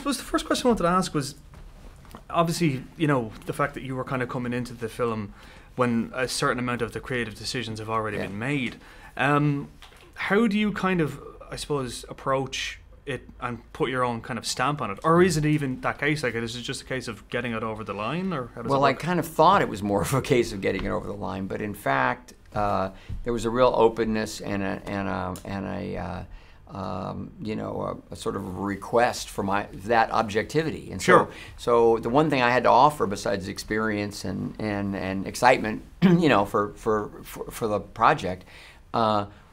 suppose the first question I wanted to ask was, obviously, you know, the fact that you were kind of coming into the film when a certain amount of the creative decisions have already been made. How do you kind of, I suppose, approach it and put your own kind of stamp on it? Or is it even that case? Like, is it just a case of getting it over the line? Or how does it work? I kind of thought it was more of a case of getting it over the line, but in fact, there was a real openness and a you know, a sort of request for that objectivity. And so the one thing I had to offer besides experience and excitement, you know, for the project,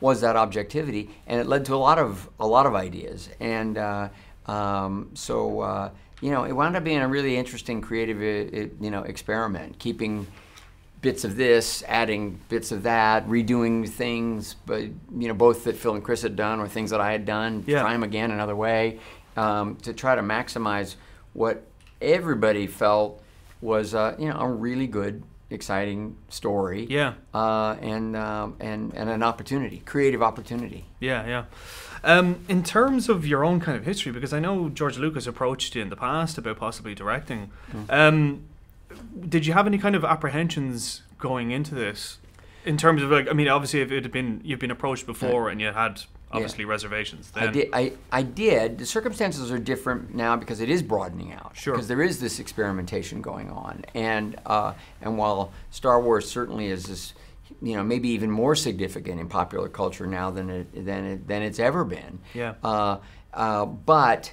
was that objectivity, and it led to a lot of ideas. And you know, it wound up being a really interesting creative you know, experiment, keeping bits of this, adding bits of that, redoing things, but you know, both that Phil and Chris had done or things that I had done, try them again another way, to try to maximize what everybody felt was you know, a really good, exciting story. And an opportunity, creative opportunity. In terms of your own kind of history, because I know George Lucas approached you in the past about possibly directing. Did you have any kind of apprehensions going into this, in terms of, like, I mean, obviously, if it had been, you've been approached before and you had obviously reservations then. I did. The circumstances are different now because it is broadening out. Because there is this experimentation going on, and while Star Wars certainly is this, you know, maybe even more significant in popular culture now than it's ever been. But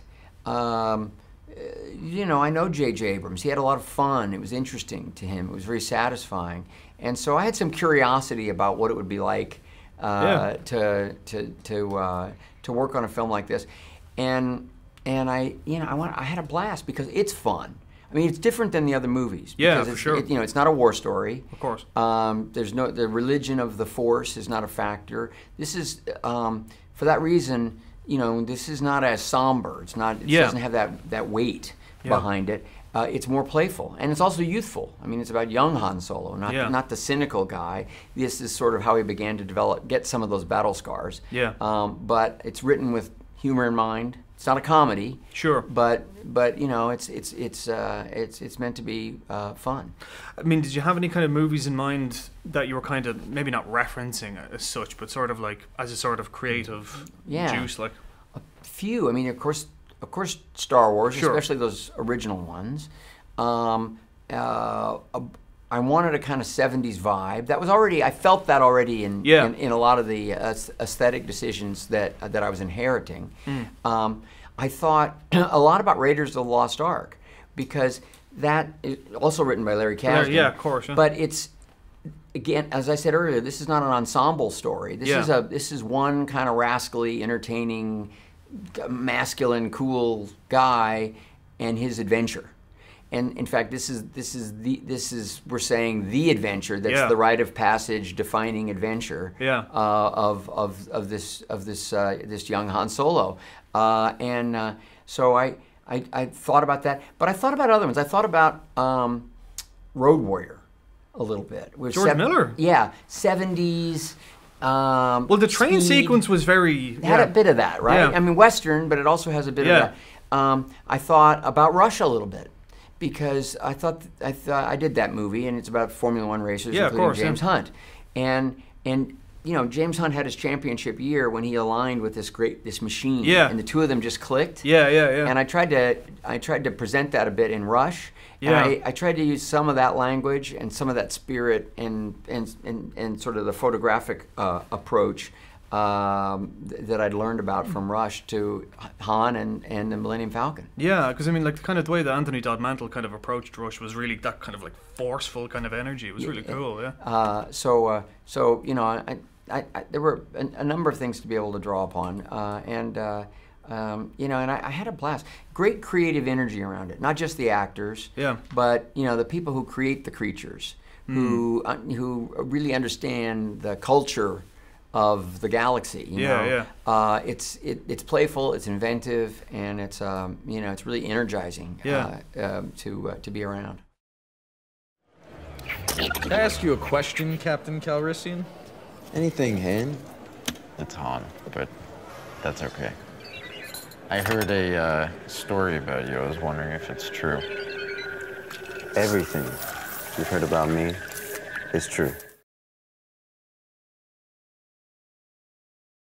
you know, I know J.J. Abrams. He had a lot of fun. It was interesting to him. It was very satisfying. And so I had some curiosity about what it would be like to work on a film like this. And I, you know, I had a blast because it's fun. I mean, it's different than the other movies. For sure. You know, it's not a war story. Of course. The religion of the Force is not a factor. This is, for that reason, you know, this is not as somber. It's not. It doesn't have that weight behind it. It's more playful, and it's also youthful. I mean, it's about young Han Solo, not the cynical guy. This is sort of how he began to get some of those battle scars. But it's written with humor in mind. It's not a comedy. But you know, it's meant to be fun. I mean, did you have any kind of movies in mind that you were kind of maybe not referencing as such, but sort of like as a sort of creative juice, like? A few. I mean, of course, Star Wars, especially those original ones. I wanted a kind of 70s vibe. That was already, I felt that already in a lot of the aesthetic decisions that I was inheriting. I thought a lot about Raiders of the Lost Ark, because that is also written by Larry Kasdan. Of course. But it's, again, as I said earlier, this is not an ensemble story. This is one kind of rascally, entertaining, masculine, cool guy and his adventure. And in fact, this is we're saying the adventure. That's the rite of passage, defining adventure of this young Han Solo. So I thought about that, but I thought about other ones. I thought about Road Warrior a little bit. George Miller. Yeah, 70s. Well, the train sequence was very. It had a bit of that, right? Yeah. I mean, Western, but it also has a bit of that. I thought about Rush a little bit, because I thought I did that movie, and it's about Formula One racers, including James Hunt, and you know, James Hunt had his championship year when he aligned with this machine, and the two of them just clicked. And I tried to present that a bit in Rush. And I tried to use some of that language and some of that spirit and sort of the photographic approach that I'd learned about from Rush to Han and the Millennium Falcon. Yeah, because I mean, like, kind of the way that Anthony Dodd Mantle kind of approached Rush was really that kind of like forceful kind of energy. It was really cool. So you know, there were a number of things to be able to draw upon, you know, and I had a blast. Great creative energy around it. Not just the actors, but you know, the people who create the creatures, who really understand the culture of the galaxy. You know? It's playful, it's inventive, and it's you know, it's really energizing to be around. Can I ask you a question, Captain Calrissian? Anything, Han? It's Han, but that's okay. I heard a story about you. I was wondering if it's true. Everything you've heard about me is true.